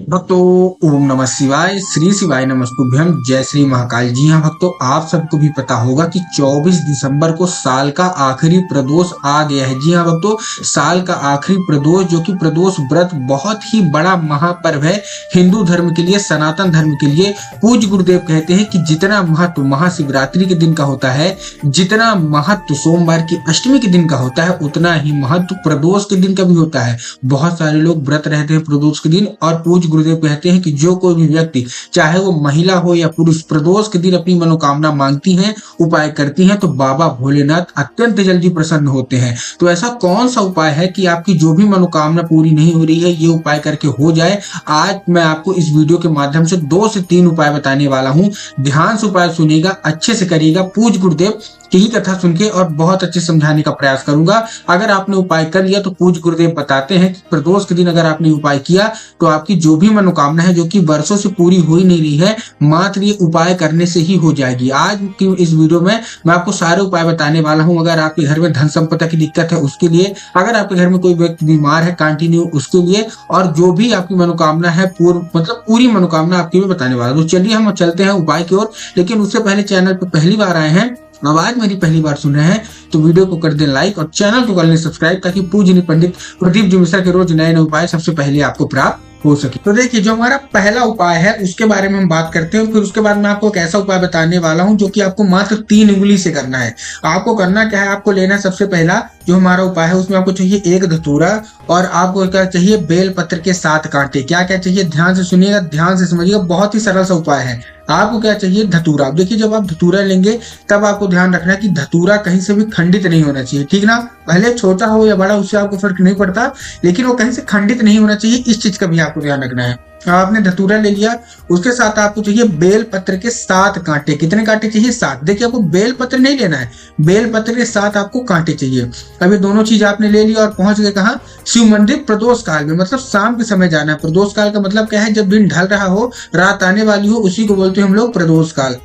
भक्तों, ओम नमः शिवाय, श्री शिवाय नमस्तुभ्यम, जय श्री महाकाल। जी हाँ भक्तों, आप सबको भी पता होगा कि 24 दिसंबर को साल का आखिरी प्रदोष आ गया है। जी हाँ भक्तों, साल का आखिरी प्रदोष, जो कि प्रदोष व्रत बहुत ही बड़ा महापर्व है हिंदू धर्म के लिए, सनातन धर्म के लिए। पूज्य गुरुदेव कहते हैं कि जितना महत्व महाशिवरात्रि के दिन का होता है, जितना महत्व सोमवार की अष्टमी के दिन का होता है, उतना ही महत्व प्रदोष के दिन का भी होता है। बहुत सारे लोग व्रत रहते हैं प्रदोष के दिन, और पूज्य गुरुदेव कहते हैं कि जो कोई भी व्यक्ति, चाहे वो महिला हो या पुरुष, प्रदोष के दिन अपनी मनोकामना मांगती हैं, उपाय करती हैं, तो बाबा भोलेनाथ अत्यंत जल्दी प्रसन्न होते हैं। तो ऐसा कौन सा उपाय है कि आपकी जो भी मनोकामना पूरी नहीं हो रही है, ये उपाय करके हो जाए? आज मैं आपको इस वीडियो के माध्यम से 2 से 3 उपाय बताने वाला हूँ। ध्यान से उपाय सुनिएगा, अच्छे से करिएगा। पूज्य गुरुदेव की कथा सुन के और बहुत अच्छे समझाने का प्रयास करूंगा। अगर आपने उपाय कर लिया तो पूज्य गुरुदेव बताते हैं कि प्रदोष के दिन अगर आपने उपाय किया तो आपकी जो भी मनोकामना है, जो कि वर्षों से पूरी हो ही नहीं रही है, मात्र ये उपाय करने से ही हो जाएगी। आज की इस वीडियो में मैं आपको सारे उपाय बताने वाला हूं। अगर आपके घर में धन संपदा की दिक्कत है उसके लिए, अगर आपके घर में कोई व्यक्ति बीमार है कंटिन्यू उसके लिए, और जो भी आपकी मनोकामना है पूरी मनोकामना आपकी मैं बताने वाला हूं। तो चलिए हम चलते हैं उपाय की ओर। लेकिन उससे पहले चैनल पर पहली बार आए हैं, आवाज मेरी पहली बार सुन रहे हैं, तो वीडियो को कर दें लाइक और चैनल को कर लें सब्सक्राइब, ताकि पूज्य पंडित प्रदीप जी मिश्रा के रोज नए नए उपाय सबसे पहले आपको प्राप्त हो सके। तो देखिए, जो हमारा पहला उपाय है उसके बारे में हम बात करते हैं। फिर उसके बाद मैं आपको एक ऐसा उपाय बताने वाला हूं जो कि आपको मात्र 3 उंगली से करना है। आपको करना क्या है, आपको लेना है सबसे पहला जो हमारा उपाय है, उसमें आपको चाहिए 1 धतूरा, और आपको क्या चाहिए, बेल पत्र के 7 कांटे। क्या क्या चाहिए, ध्यान से सुनिएगा, ध्यान से समझिएगा, बहुत ही सरल सा उपाय है। आपको क्या चाहिए, धतूरा। देखिए, जब आप धतूरा लेंगे तब आपको ध्यान रखना है कि धतूरा कहीं से भी खंडित नहीं होना चाहिए, ठीक ना। भले छोटा हो या बड़ा, उससे आपको फर्क नहीं पड़ता, लेकिन वो कहीं से खंडित नहीं होना चाहिए, इस चीज का भी आपको ध्यान रखना है। आपने धतूरा ले लिया, उसके साथ आपको चाहिए बेल पत्र के 7 कांटे। कितने कांटे चाहिए, 7। देखिए, आपको बेल पत्र नहीं लेना है, बेल पत्र के 7 आपको कांटे चाहिए। अब ये दोनों चीज आपने ले लिया और पहुंच गए कहाँ, शिव मंदिर। प्रदोष काल में, मतलब शाम के समय जाना है। प्रदोष काल का मतलब क्या है, जब दिन ढल रहा हो, रात आने वाली हो, उसी को बोलते हैं हम लोग प्रदोष काल।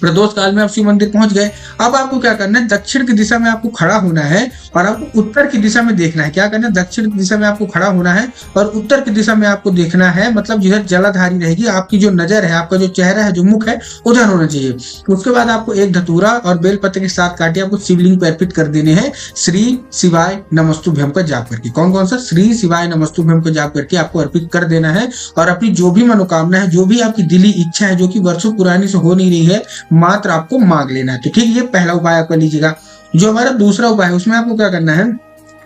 प्रदोष काल में आप शिव मंदिर पहुंच गए। अब आपको क्या करना है, दक्षिण की दिशा में आपको खड़ा होना है और आपको उत्तर की दिशा में देखना है। क्या करना है, दक्षिण की दिशा में आपको खड़ा होना है और उत्तर की दिशा में आपको देखना है, मतलब जिधर जलाधारी रहेगी, आपकी जो नजर है, आपका जो चेहरा है, जो मुख है, उधर होना चाहिए। उसके बाद आपको 1 धतूरा और बेलपत्र के 7 कांटे आपको शिवलिंग पर अर्पित कर देने हैं, श्री शिवाय नमस्तुभ्यम का जाप करके। कौन कौन सा, श्री शिवाय नमस्तुभ्यम का जाप करके आपको अर्पित कर देना है। और अपनी जो भी मनोकामना है, जो भी आपकी दिली इच्छा है, जो कि वर्षों पुरानी से हो नहीं रही है, मात्र आपको मांग लेना है। तो ठीक, ये पहला उपाय आप कर लीजिएगा। जो हमारा दूसरा उपाय है, उसमें आपको क्या करना है,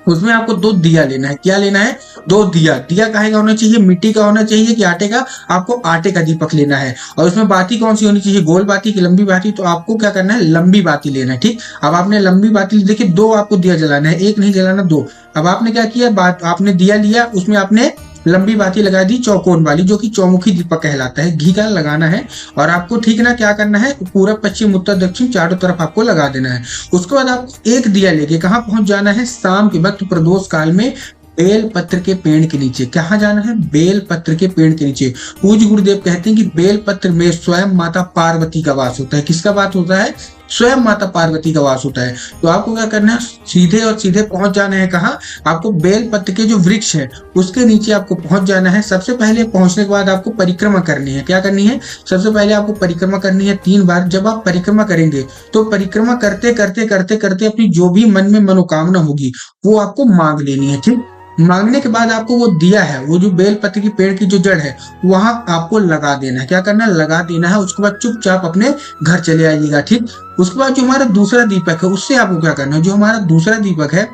उसमें आपको 2 दिया लेना है। क्या लेना है, 2 दिया। दिया काहे का होना चाहिए, मिट्टी का होना चाहिए कि आटे का? आपको आटे का दीपक लेना है। और उसमें बाती कौन सी होनी चाहिए, गोल बाती की लंबी बाती? तो आपको क्या करना है, लंबी बाती लेना है। ठीक, अब आपने लंबी बाती, देखिए 2 आपको दिया जलाना है, 1 नहीं जलाना, 2। अब आपने क्या किया, आपने दिया लिया, उसमें आपने लंबी बाती लगा दी, चौकोन वाली, जो कि चौमुखी दीपक कहलाता है। घी का लगाना है और आपको, ठीक ना, क्या करना है, पूरा पश्चिम उत्तर दक्षिण चारों तरफ आपको लगा देना है। उसके बाद आपको 1 दिया लेके कहाँ पहुंच जाना है, शाम के वक्त प्रदोष काल में बेल पत्र के पेड़ के नीचे। कहाँ जाना है, बेल पत्र के पेड़ के नीचे। पूज्य गुरुदेव कहते हैं कि बेल पत्र में स्वयं माता पार्वती का वास होता है। किसका वास होता है, स्वयं माता पार्वती का वास होता है। तो आपको क्या करना है, सीधे और सीधे पहुंच जाना है कहाँ, आपको बेल पत्र के जो वृक्ष है उसके नीचे आपको पहुंच जाना है। सबसे पहले पहुंचने के बाद आपको परिक्रमा करनी है। क्या करनी है, सबसे पहले आपको परिक्रमा करनी है 3 बार। जब आप परिक्रमा करेंगे तो परिक्रमा करते करते करते करते अपनी जो भी मन में मनोकामना होगी वो आपको मांग लेनी है। ठीक, मांगने के बाद आपको वो दिया है, वो जो बेलपत्र की पेड़ की जो जड़ है, वहां आपको लगा देना है। क्या करना है, लगा देना है। उसके बाद चुपचाप अपने घर चले आइएगा। ठीक, उसके बाद जो हमारा दूसरा दीपक है, उससे आपको क्या करना है, जो हमारा दूसरा दीपक है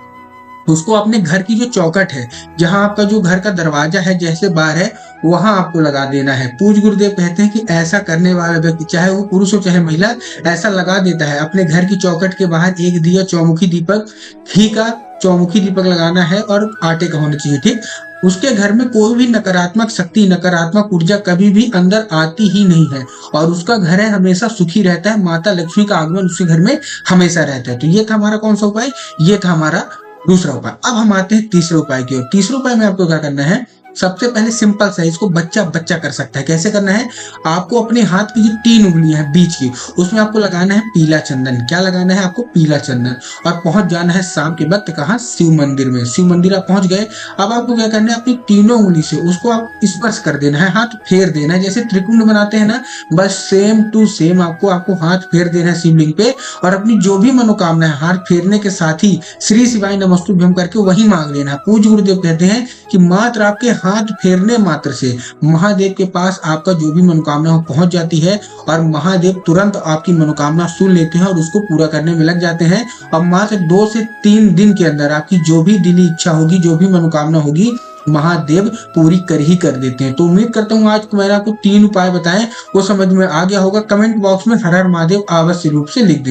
उसको अपने घर की जो चौखट है, जहां आपका जो घर का दरवाजा है, जैसे बाहर है, वहां आपको लगा देना है। पूज्य गुरुदेव कहते हैं कि ऐसा करने वाला व्यक्ति, चाहे वो पुरुष हो चाहे महिला, ऐसा लगा देता है अपने घर की चौखट के बाहर 1 दिया, चौमुखी दीपक, घी का चौमुखी दीपक लगाना है और आटे का होना चाहिए। ठीक, उसके घर में कोई भी नकारात्मक शक्ति, नकारात्मक ऊर्जा कभी भी अंदर आती ही नहीं है, और उसका घर है हमेशा सुखी रहता है। माता लक्ष्मी का आगमन उसके घर में हमेशा रहता है। तो ये था हमारा कौन सा उपाय, ये था हमारा दूसरा उपाय। अब हम आते हैं तीसरे उपाय की ओर। तीसरे उपाय में आपको क्या करना है, सबसे पहले सिंपल सा इसको बच्चा बच्चा कर सकता है। कैसे करना है, आपको अपने हाथ की जो 3 उंगलियां हैं बीच की, उसमें आपको लगाना है पीला चंदन। क्या लगाना है आपको, पीला चंदन। और पहुंच जाना है शाम के वक्त कहाँ, शिव मंदिर में। शिव मंदिर आप पहुंच गए, अब आपको क्या करना है, अपनी तीनों उंगली से उसको आप स्पर्श कर देना है, हाथ फेर देना है, जैसे त्रिकुंड बनाते हैं ना, बस सेम टू सेम आपको हाथ फेर देना है शिवलिंग पे। और अपनी जो भी मनोकामना है हाथ फेरने के साथ ही श्री शिवाय नमस्तुभ्यम करके वही मांग लेना है। पूज्य गुरुदेव कहते हैं कि मात्र आपके हाथ फेरने मात्र से महादेव के पास आपका जो भी मनोकामना हो पहुंच जाती है, और महादेव तुरंत आपकी मनोकामना सुन लेते हैं और उसको पूरा करने में लग जाते हैं। और मात्र 2 से 3 दिन के अंदर आपकी जो भी दिली इच्छा होगी, जो भी मनोकामना होगी, महादेव पूरी कर ही कर देते हैं। तो उम्मीद करता हूँ आज मैंने आपको 3 उपाय बताएं वो समझ में आ गया होगा। कमेंट बॉक्स में हर हर महादेव अवश्य रूप से लिख दें।